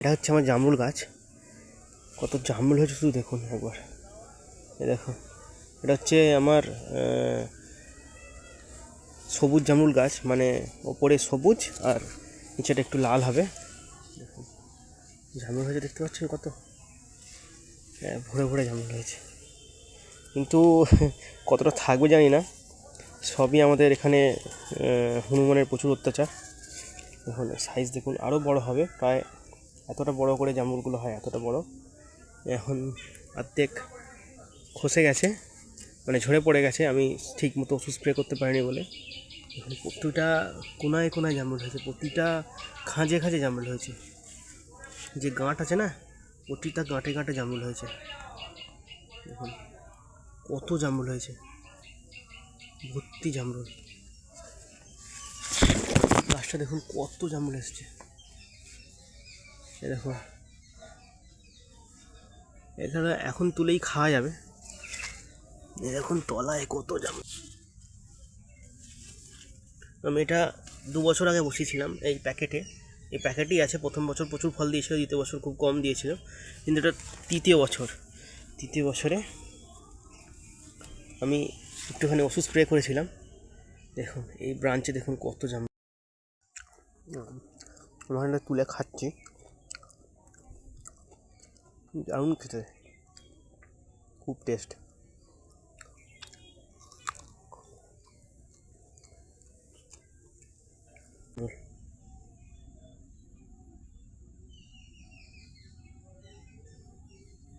এটা হচ্ছে আমার জামরুল গাছ। কত জামরুল হয়েছে শুধু দেখুন একবার। এই দেখো, এটা হচ্ছে আমার সবুজ জামরুল গাছ, মানে ওপরে সবুজ আর নিচেটা একটু লাল হবে। দেখুন জামরুল হয়েছে, দেখতে পাচ্ছেন কত ভরে ভরে জামরুল হয়েছে। কিন্তু কতটা থাকবে জানি না, সবই আমাদের এখানে হনুমানের প্রচুর অত্যাচার। দেখুন সাইজ দেখুন, আরও বড় হবে, প্রায় এতটা বড় করে জামরুলগুলো হয়, এতটা বড়। এখন অর্ধেক খসে গেছে, মানে ঝরে পড়ে গেছে, আমি ঠিক মতো ওষুধ স্প্রে করতে পারিনি বলে। এখানে প্রতিটা কোনায় কোনায় জামরুল হয়েছে, প্রতিটা খাঁজে খাঁজে জামরুল হয়েছে। যে গাঁট আছে না, প্রতিটা গাঁটে গাঁটে জামরুল হয়েছে। দেখুন কত জামরুল হয়েছে, ভর্তি জামরুল। গাছটা দেখুন কত জামরুল এসছে। এ দেখো, এখানে এখন তুলেই খাওয়া যাবে। এখন তলায় কত জামরুল। আমি এটা 2 বছর আগে বসিয়েছিলাম এই প্যাকেটে। এই প্যাকেটই আছে, প্রথম বছর প্রচুর ফল দিয়েছিল, দ্বিতীয় বছর খুব কম দিয়েছিল, কিন্তু এটা তৃতীয় বছরে আমি একটুখানি ওষুধ স্প্রে করেছিলাম। দেখুন এই ব্রাঞ্চে দেখুন কত জামরুল। আমরা তুলে খাচ্ছি, দারুণ খেতে, খুব টেস্ট।